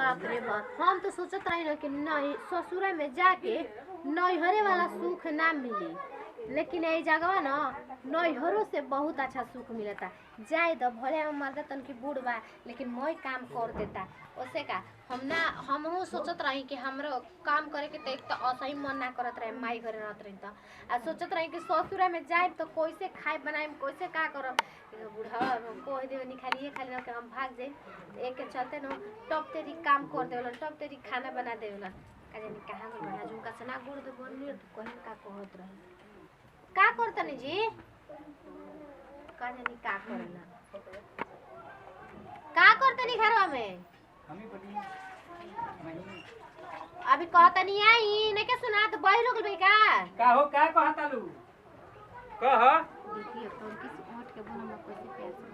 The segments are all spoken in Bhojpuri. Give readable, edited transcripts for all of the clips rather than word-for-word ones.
बाप रे बाप, हम तो सोचत रही ना कि नहीं ससुरे में जाके नैहरे वाला सुख ना मिली, लेकिन ये जगह ना नैहरों से बहुत अच्छा सुख मिलता। जाए तो भले हम मर्द तन की बूढ़ बा लेकिन मैं काम कर देता। ओसे का हमहू सोचत रही कि हमरो काम करे के तो एक तो असही मन ना करत रहे, माई घरे रहत रही तो आ सोचत रही कि ससुरा में जाए तो कैसे खाए बनाए कैसे का करब। बूढ़ा कह देवे निखालिए खाली ना कि हम भाग जाए, एक के चलते न टप तेरी काम कर देवलन, टप तेरी खाना बना देवलन। का जानी कहाँ गइल बना झुमका से ना गुड़ दे बनली तो कहीं का कहत रही का करतनी जी, का जानी का करना का करतनी घरवा में अभी कहतनी आई नहीं के सुना तो बही रुक गई का हो का कहता लू कह देखिए फोन किस ओट के बोल में कैसे प्यार से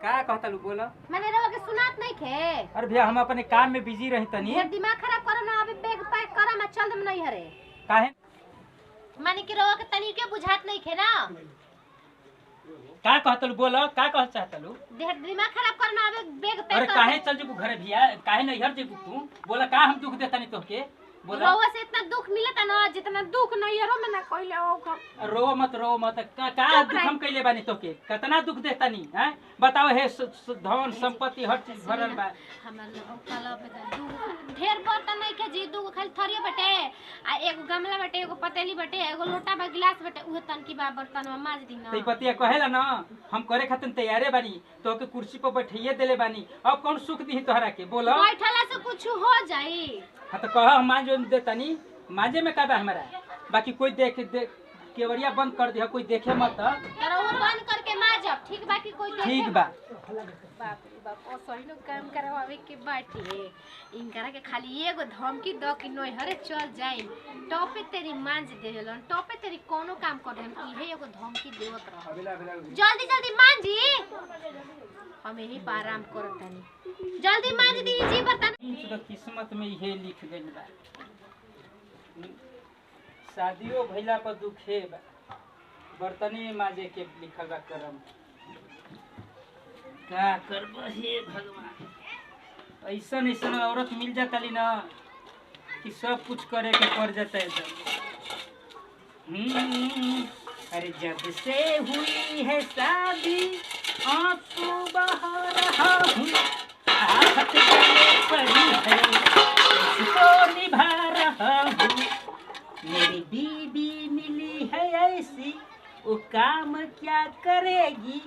का कहता लू बोला मैंने रवा के सुनात नहीं खे। अरे भैया हम अपने काम में बिजी रही तनी, ढेर दिमाग खराब करो ना, अभी बैग पैक करो मैं चल दम नहीं हरे काहे माने कि रवा के तरीके बुझात नहीं खे ना। का कहता लू बोला का कह चाहता लू। ढेर दिमाग खराब करो ना, अभी बैग पैक अरे कर काहे चल जेबू घरे भैया, काहे नहीं हर जेबू तू बोला का हम दुख देता नहीं तोहके बोला। रवा से इतना दुख मिलता ना जितना दुख नहीं हरो में ना कोइले हो। रो मत का दुख हम कैले बानी तोके, कितना दुख देता नहीं हैं बताओ। हे धन संपत्ति हर चीज भरल बा हमर काला पे ढेर बर्तन नहीं के जी, दूगो खाली थरिया बटे आ एगो गमला बटे, एगो पतेली बटे, एगो लोटा बा गिलास बटे, उहे तन की बा बर्तन में माज दी ना। तई पतिया कहेला ना हम करे खातिर तैयारे बानी, तोके कुर्सी पर बैठिए देले बानी, अब कौन सुख दी तोहरा के बोलो। बैठला से कुछ हो जाई हां तो कह हम मांजो देतानी, मांजे में का बा हमारा, बाकी कोई देख केवड़िया बंद कर दिया, कोई देखे मत करो वो बंद करके माजब ठीक बा कि कोई देखे। ठीक बा बाप रे बाप ओ सही नो काम करवावे के बाटे इनकरा के खाली एगो धमकी द कि नैहरे चल जाई टॉपे तेरी मांज देलन, टॉपे तेरी कोनो काम कर हम इहे एगो धमकी देवत रह। जल्दी जल्दी मांजी, हम यही पर आराम करत तनी, जल्दी मांज दी जी बर्तन। तो किस्मत में इहे लिख गइल बा, शादियों भइला पर दुखे बा, बर्तने माजे के लिखल बा करम। का करब हे भगवान, ऐसन ऐसन औरत मिल जाता ली ना कि सब कुछ करे के पड़ जाता है। अरे जब से हुई है शादी आंसू बहा रहा हूँ, आफत गले पड़ी है इसको निभा रहा हूँ। मेरी बीबी मिली है ऐसी वो काम क्या करेगी,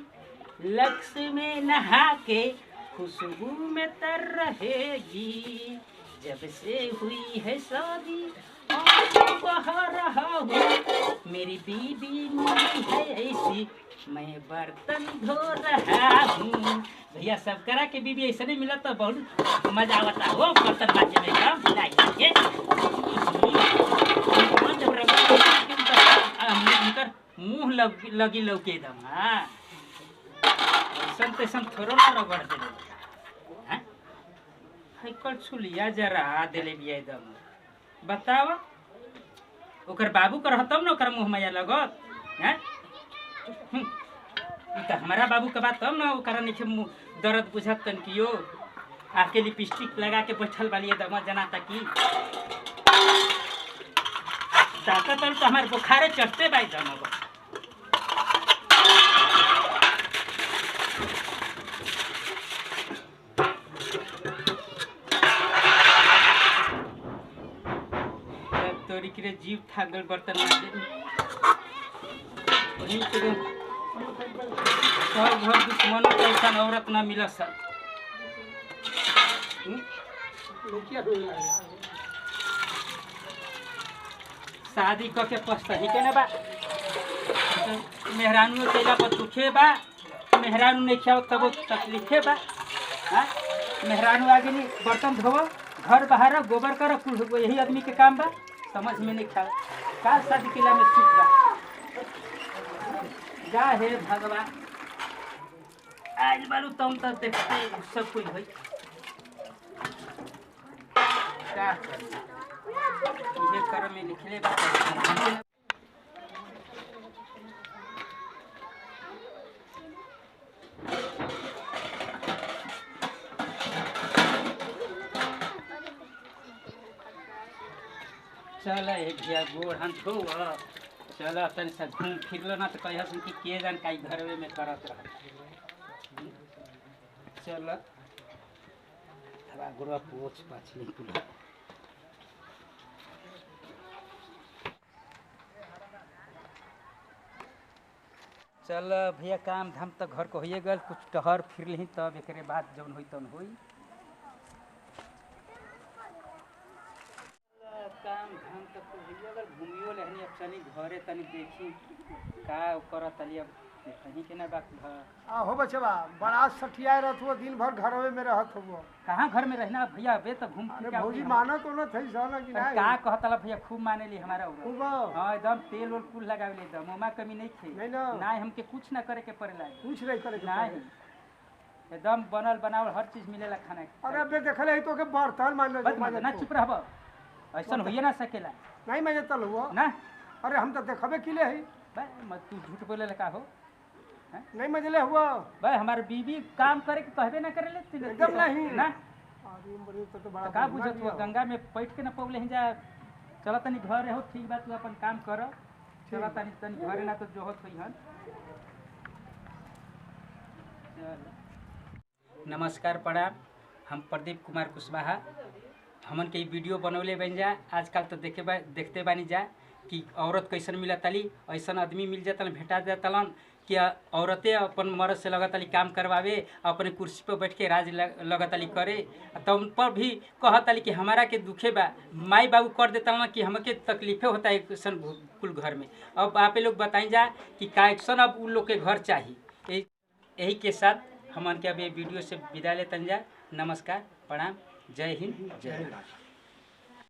लक्स में नहा के खुशबू में तर रहेगी। जब से हुई है शादी आंसू बहा रहा हूँ, मेरी बीबी मिली है ऐसी मैं बर्तन धो रहा हूँ। भैया सब करा के बीबी ऐसे नहीं मिला तो बहुत मजा आता हो बर्तन मांजने में का मुँह लगी लौके एकदम। हाँ ऐसा तैसा थोड़ा ना रगड़ दे कल छुलिया जरा दिले बिया एकदम। बताओ ओकर बाबू कर तब ना ओकर मुँह मैया लगत हैं, तो हमारा बाबू के बात तब ना ओकरा नीचे दर्द बुझत तन कियो आके लिपस्टिक लगा के बैठल वाली दम जना तक ताकत तो हमारे बुखारे चढ़ते बाई दम। तोरी के जीव थागल बर्तन मांजे सब घर दुश्मनों के ऐसा औरत ना मिल सक। शादी करके पछताही के ना बा, मेहरानू कैला पर दुखे बा, मेहरानू नहीं खाओ तब तकलीफे बा। हाँ मेहरानू आगे नहीं बर्तन धोवो घर बाहर गोबर करो, यही आदमी के काम बा, समझ में नहीं खाओ का शादी केला में सुख बा। जा हे भगवान आज बारू तुम तो देखते सब कुछ भाई क्या ये कर्म में लिखले बा। चल भैया गोड़ हाथ धो चल तनि से घूम फिर लो ना तो कह कि के जान का घरवे में करत रह चल अब गोड़ा पोछ पाछी कुल चल भैया काम धाम तो घर को होइए गल कुछ टहर फिर ली तब एक बाद जौन होई तौन होई काम धाम तक तो होइए गल घूमियो लेहनी अब चली घरे तनी देखी का करत तली अब कहीं के ना बात हो बचवा बड़ा सठियाए रहत हो दिन भर घरवे में रहत हो। कहाँ घर में रहना भैया बे तो घूम अरे भौजी मानो तो न थई सन कि नहीं का कहतला भैया खूब माने ली हमारा खूब हां एकदम तेल और कुल लगावे ले एकदम ओमा कमी नहीं थे नहीं ना ना हमके कुछ ना करे के पड़ेला कुछ नहीं करे के नहीं एकदम बनल बनावल हर चीज मिलेला खाना के अरे बे देखले तो के बर्तन मान ना चुप रहब ऐसन होइए ना सकेला नहीं मैं तल हुआ ना अरे हम तो देखबे किले है बे मत तू झूठ बोले का हो नहीं मजले हुआ भाई हमारे बीबी काम करे के कहबे ना करे ले एकदम नहीं ना अरे बड़ी तो बड़ा का बुझत हुआ गंगा में बैठ के ना पौले ही जा चल तनी घर हो ठीक बात तू अपन काम कर चल तनी तनी घरे ना तो जोहत होई हन नमस्कार प्रणाम हम प्रदीप कुमार कुशवाहा हमन के वीडियो बनौले बन जा आजकल तो देखते बानी जा कि औरत कैसन मिलतली ऐसा आदमी मिल जातन भेटा जातलन कि औरतें अपन मर्द से लगतली काम करवावे अपने कुर्सी पर बैठ के राज लगतली करे तो उन पर भी कहतली कि हमारा के दुखे बा माई बाबू कर देता ना कि हमके तकलीफे होता है ऐसा कुल घर में। अब आप लोग बताई जा कि कैसन अब उन लोग के घर चाहिए। यही के साथ हमन के अब ये वीडियो से विदा लेतन जा। नमस्कार प्रणाम जय हिंद जय भारत।